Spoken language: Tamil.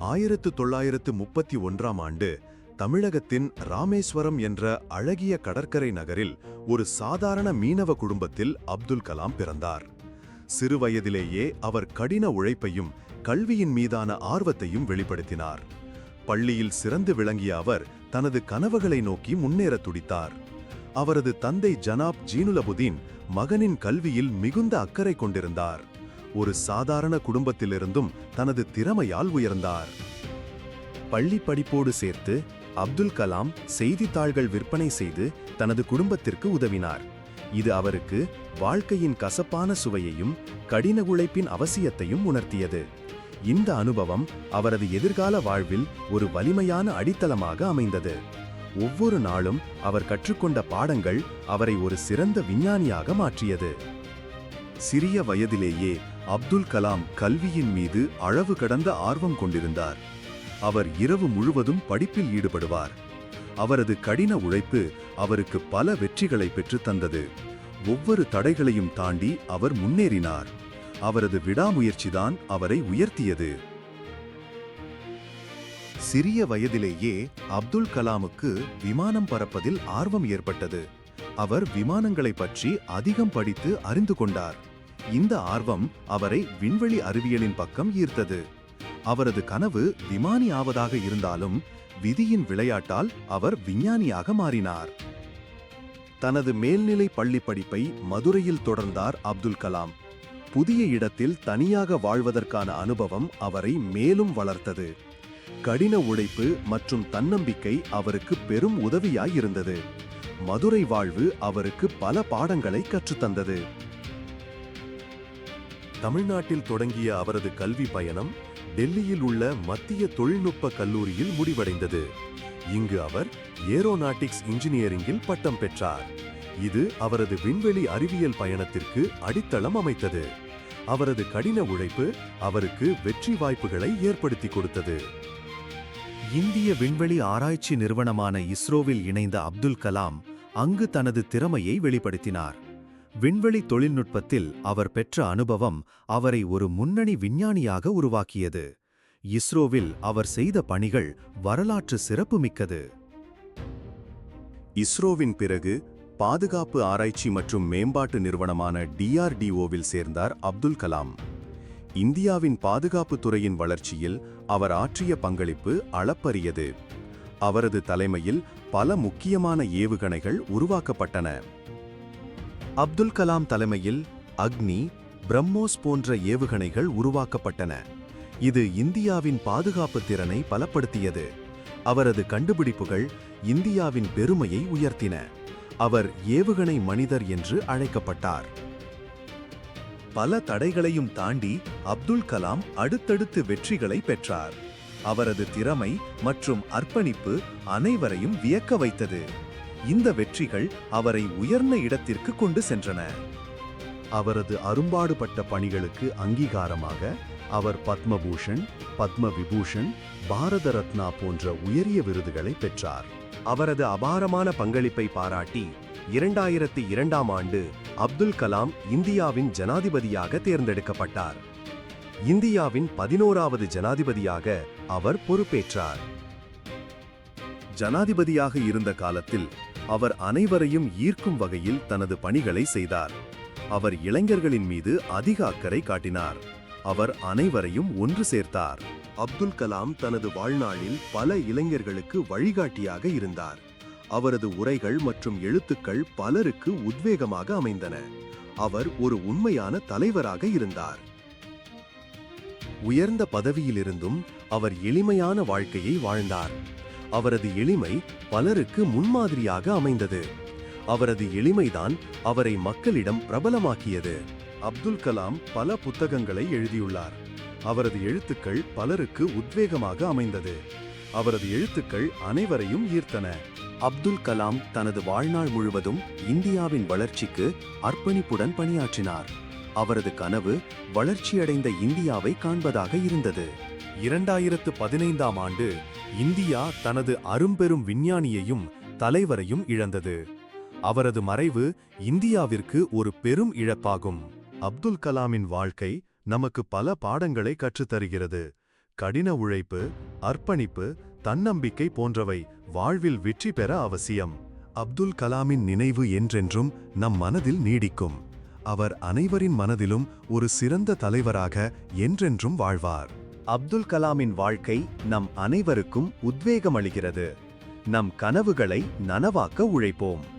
1931ஆம் ஆண்டு தமிழகத்தின் ராமேஸ்வரம் என்ற அழகிய கடற்கரை நகரில் ஒரு சாதாரண மீனவ குடும்பத்தில் அப்துல் கலாம் பிறந்தார். சிறுவயதிலேயே அவர் கடின உழைப்பையும் கல்வியின் மீதான ஆர்வத்தையும் வெளிப்படுத்தினார். பள்ளியில் சிறந்து விளங்கிய அவர் தனது கனவுகளை நோக்கி முன்னேற துடித்தார். அவரது தந்தை ஜனாப் ஜீனுலபுதீன் மகனின் கல்வியில் மிகுந்த அக்கறை கொண்டிருந்தார். ஒரு சாதாரண குடும்பத்திலிருந்தும் தனது திறமையால் உயர்ந்தார். பள்ளி படிப்போடு சேர்த்து அப்துல் கலாம் செய்தித்தாள்கள் விற்பனை செய்து தனது குடும்பத்திற்கு உதவினார். இது அவருக்கு வாழ்க்கையின் கசப்பான சுவையையும் கடின உழைப்பின் அவசியத்தையும் உணர்த்தியது. இந்த அனுபவம் அவரது எதிர்கால வாழ்வில் ஒரு வலிமையான அடித்தளமாக அமைந்தது. ஒவ்வொரு நாளும் அவர் கற்றுக்கொண்ட பாடங்கள் அவரை ஒரு சிறந்த விஞ்ஞானியாக மாற்றியது. சிறிய வயதிலேயே அப்துல் கலாம் கல்வியின் மீது அளவு கடந்த ஆர்வம் கொண்டிருந்தார். அவர் இரவு முழுவதும் படிப்பில் ஈடுபடுவார். அவரது கடின உழைப்பு அவருக்கு பல வெற்றிகளை பெற்றுத் தந்தது. ஒவ்வொரு தடைகளையும் தாண்டி அவர் முன்னேறினார். அவரது விடாமுயற்சிதான் அவரை உயர்த்தியது. சிறிய வயதிலேயே அப்துல் கலாமுக்கு விமானம் பறப்பதில் ஆர்வம் ஏற்பட்டது. அவர் விமானங்களை பற்றி அதிகம் படித்து அறிந்து கொண்டார். இந்த ஆர்வம் அவரை விண்வெளி அறிவியலின் பக்கம் ஈர்த்தது. அவரது கனவு விமானி ஆவதாக இருந்தாலும் விதியின் விளையாட்டால் அவர் விஞ்ஞானியாக மாறினார். தனது மேல்நிலை பள்ளி படிப்பை மதுரையில் தொடர்ந்தார் அப்துல் கலாம். புதிய இடத்தில் தனியாக வாழ்வதற்கான அனுபவம் அவரை மேலும் வளர்த்தது. கடின உழைப்பு மற்றும் தன்னம்பிக்கை அவருக்கு பெரும் உதவியாயிருந்தது. மதுரை வாழ்வு அவருக்கு பல பாடங்களை கற்றுத்தந்தது. தமிழ்நாட்டில் தொடங்கிய அவரது கல்வி பயணம் டெல்லியில் உள்ள மத்திய தொழில்நுட்ப கல்லூரியில் முடிவடைந்தது. இங்கு அவர் ஏரோநாட்டிக்ஸ் இன்ஜினியரிங்கில் பட்டம் பெற்றார். இது அவரது விண்வெளி அறிவியல் பயணத்திற்கு அடித்தளம் அமைத்தது. அவரது கடின உழைப்பு அவருக்கு வெற்றி வாய்ப்புகளை ஏற்படுத்தி கொடுத்தது. இந்திய விண்வெளி ஆராய்ச்சி நிறுவனமான இஸ்ரோவில் இணைந்த அப்துல் கலாம் அங்கு தனது திறமையை வெளிப்படுத்தினார். விண்வெளி தொழில்நுட்பத்தில் அவர் பெற்ற அனுபவம் அவரை ஒரு முன்னணி விஞ்ஞானியாக உருவாக்கியது. இஸ்ரோவில் அவர் செய்த பணிகள் வரலாற்று சிறப்புமிக்கது. இஸ்ரோவின் பிறகு பாதுகாப்பு ஆராய்ச்சி மற்றும் மேம்பாட்டு நிறுவனமான DRDOவில் சேர்ந்தார் அப்துல் கலாம். இந்தியாவின் பாதுகாப்பு துறையின் வளர்ச்சியில் அவர் ஆற்றிய பங்களிப்பு அளப்பரியது. அவரது தலைமையில் பல முக்கியமான ஏவுகணைகள் உருவாக்கப்பட்டன. அப்துல் கலாம் தலைமையில் அக்னி, பிரம்மோஸ் போன்ற ஏவுகணைகள் உருவாக்கப்பட்டன. இது இந்தியாவின் பாதுகாப்பு திறனை பலப்படுத்தியது. அவரது கண்டுபிடிப்புகள் இந்தியாவின் பெருமையை உயர்த்தின. அவர் ஏவுகணை மனிதர் என்று அழைக்கப்பட்டார். பல தடைகளையும் தாண்டி அப்துல் கலாம் அடுத்தடுத்து வெற்றிகளை பெற்றார். அவரது திறமை மற்றும் அர்ப்பணிப்பு அனைவரையும் வியக்க வைத்தது. இந்த வெற்றிகள் அவரை உயர்ந்த இடத்திற்கு கொண்டு சென்றன. அவரது அரும்பாடுபட்ட பணிகளுக்கு அங்கீகாரமாக அவர் பத்மபூஷன், பத்ம விபூஷன், பாரத ரத்னா போன்ற உயரிய விருதுகளை பெற்றார். அவரது அபாரமான பங்களிப்பை பாராட்டி 2002ஆம் ஆண்டு அப்துல் கலாம் இந்தியாவின் ஜனாதிபதியாக தேர்ந்தெடுக்கப்பட்டார். இந்தியாவின் 11வது ஜனாதிபதியாக அவர் பொறுப்பேற்றார். ஜனாதிபதியாக இருந்த காலத்தில் அவர் அனைவரையும் ஈர்க்கும் வகையில் தனது பணிகளை செய்தார். அவர் இளைஞர்களின் மீது அதிக அக்கறை காட்டினார். அவர் அனைவரையும் ஒன்று சேர்த்தார். அப்துல் கலாம் தனது வாழ்நாளில் பல இளைஞர்களுக்கு வழிகாட்டியாக இருந்தார். அவரது உரைகள் மற்றும் எழுத்துக்கள் பலருக்கு உத்வேகமாக அமைந்தன. அவர் ஒரு உண்மையான தலைவராக இருந்தார். உயர்ந்த பதவியிலிருந்தும் அவர் எளிமையான வாழ்க்கையை வாழ்ந்தார். அவரது எளிமை பலருக்கு முன்மாதிரியாக அமைந்தது. அவரது எளிமைதான் அவரை மக்களிடம் பிரபலமாக்கியது. அப்துல் கலாம் பல புத்தகங்களை எழுதியுள்ளார். அவரது எழுத்துக்கள் பலருக்கு உத்வேகமாக அமைந்தது. அவரது எழுத்துக்கள் அனைவரையும் ஈர்த்தன. அப்துல் கலாம் தனது வாழ்நாள் முழுவதும் இந்தியாவின் வளர்ச்சிக்கு அர்ப்பணிப்புடன் பணியாற்றினார். அவரது கனவு வளர்ச்சியடைந்த இந்தியாவை காண்பதாக இருந்தது. 2015ஆம் ஆண்டு இந்தியா தனது அரும்பெரும் விஞ்ஞானியையும் தலைவரையும் இழந்தது. அவரது மறைவு இந்தியாவிற்கு ஒரு பெரும் இழப்பாகும். அப்துல் கலாமின் வாழ்க்கை நமக்கு பல பாடங்களை கற்றுத்தருகிறது. கடின உழைப்பு, அர்ப்பணிப்பு, தன்னம்பிக்கை போன்றவை வாழ்வில் வெற்றி பெற அவசியம். அப்துல் கலாமின் நினைவு என்றென்றும் நம் மனதில் நீடிக்கும். அவர் அனைவரின் மனதிலும் ஒரு சிறந்த தலைவராக என்றென்றும் வாழ்வார். அப்துல் கலாமின் வாழ்க்கை நம் அனைவருக்கும் உத்வேகமளிக்கிறது. நம் கனவுகளை நனவாக்க உழைப்போம்.